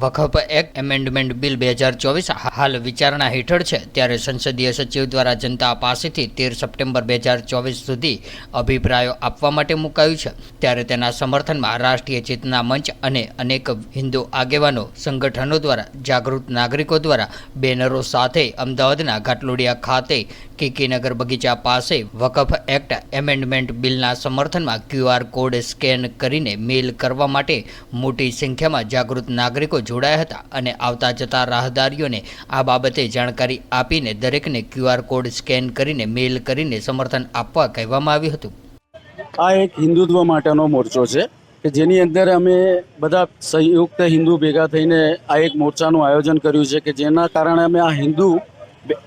વકફ act amendment bill 2024 હાલ વિચારણા હેઠળ છે, ત્યારે સંસદીય સચિવ દ્વારા જનતા પાસેથી 13 સપ્ટેમ્બર 2024 સુધી અભિપ્રાયો આપવા માટે મુકાયું છે। ત્યારે તેના સમર્થનમાં રાષ્ટ્રીય ચેતના મંચ અને અનેક હિન્દુ આગેવાનો સંગઠનો દ્વારા જાગૃત નાગરિકો દ્વારા બેનરો સાથે અમદાવાદના ઘાટલોડિયા ખાતે કેકેનગર બગીચા પાસે વકફ એક્ટ એમેન્ડમેન્ટ બિલના સમર્થનમાં QR કોડ સ્કેન કરીને મેલ કરવા માટે મોટી સંખ્યામાં જાગૃત નાગરિકો જોડાયા હતા અને આવતા જતા રાહદારીઓને આ બાબતે જાણકારી આપીને દરેકને QR કોડ સ્કેન કરીને મેલ કરીને સમર્થન આપવા કહેવામાં આવ્યું હતું। આ એક હિન્દુત્વ માટેનો મોરચો છે કે જેની અંદર અમે બધા સંયુક્ત હિન્દુ ભેગા થઈને આ એક મોરચાનું આયોજન કર્યું છે કે જેના કારણે અમે આ હિન્દુ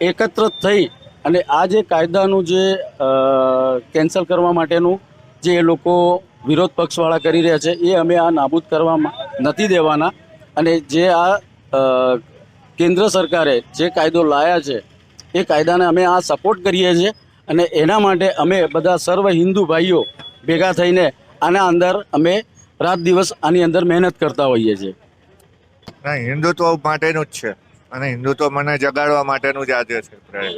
એકત્ર થઈ અને આ જે કાયદાનું જે કેન્સલ કરવા માટેનું જે એ લોકો વિરોધ પક્ષવાળા કરી રહ્યા છે એ અમે આ નાબૂદ કરવામાં નથી દેવાના અને જે આ કેન્દ્ર સરકારે જે કાયદો લાયા છે એ કાયદાને અમે આ સપોર્ટ કરીએ છીએ અને એના માટે અમે બધા સર્વ હિન્દુ ભાઈઓ ભેગા થઈને આના અંદર અમે રાત દિવસ આની અંદર મહેનત કરતા હોઈએ છીએ। હિન્દુત્વ માટેનું જ છે અને હિન્દુત્વ મને જગાડવા માટેનું જ આજે છે પ્રયાસ।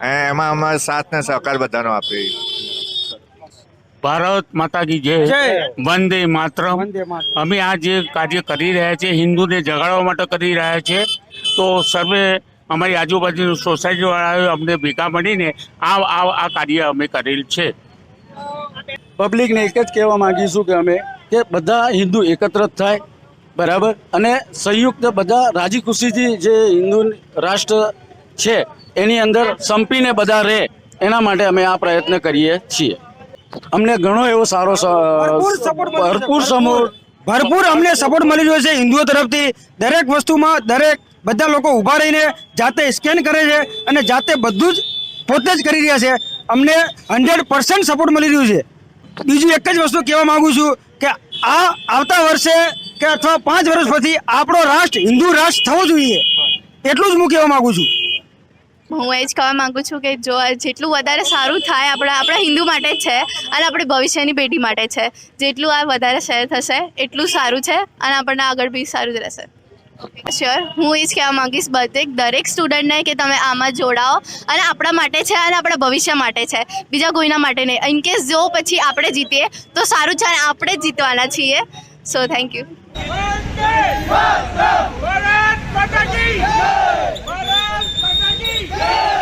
એમાં અમારે સાથ ને સહકાર બધાનો આપીએ। ભારત માતા કી જય, વંદે માતરમ। અમે આ જે કાર્ય કરી રહ્યા છીએ હિન્દુને જગાડવા માટે કરી રહ્યા છીએ, તો સર્વે અમારી આજુબાજુ સોસાયટીવાળાએ અમને ભેગા મળીને આ કાર્ય અમે કરેલ છે। પબ્લિકને એક જ કહેવા માંગીશું કે અમે કે બધા હિન્દુ એકત્ર થાય, બરાબર, અને સંયુક્ત બધા રાજી ખુશીથી જે હિન્દુ રાષ્ટ્ર છે એની અંદર સંપીને બધા રહે એના માટે અમે આ પ્રયત્ન કરીએ છીએ। અમને ઘણો એવો સારો ભરપૂર અમને સપોર્ટ મળી રહ્યો છે હિન્દુઓ તરફથી। દરેક વસ્તુમાં દરેક બધા લોકો ઊભા રહીને જાતે સ્કેન કરે છે અને જાતે બધું જ પોતે જ કરી રહ્યા છે। અમને 100% સપોર્ટ મળી રહ્યું છે। બીજું એક જ વસ્તુ કહેવા માંગુ છું કે આ આવતા વર્ષે કે અથવા 5 વર્ષ પછી આપણો રાષ્ટ્ર હિન્દુ રાષ્ટ્ર થવો જોઈએ, એટલું જ હું કહેવા માંગુ છું। હું એ જ કહેવા માંગુ છું કે જો જેટલું વધારે સારું થાય આપણા હિન્દુ માટે જ છે અને આપણી ભવિષ્યની પેઢી માટે છે। જેટલું આ વધારે શેર થશે એટલું સારું છે અને આપણને આગળ બી સારું જ રહેશે। શ્યોર, હું એ જ કહેવા માંગીશ દરેક સ્ટુડન્ટને કે તમે આમાં જોડાઓ અને આપણા માટે છે અને આપણા ભવિષ્ય માટે છે, બીજા કોઈના માટે નહીં। ઇનકેસ જો પછી આપણે જીતીએ તો સારું છે અને આપણે જ જીતવાના છીએ। So thank you. भारत माता की जय। भारत माता की जय।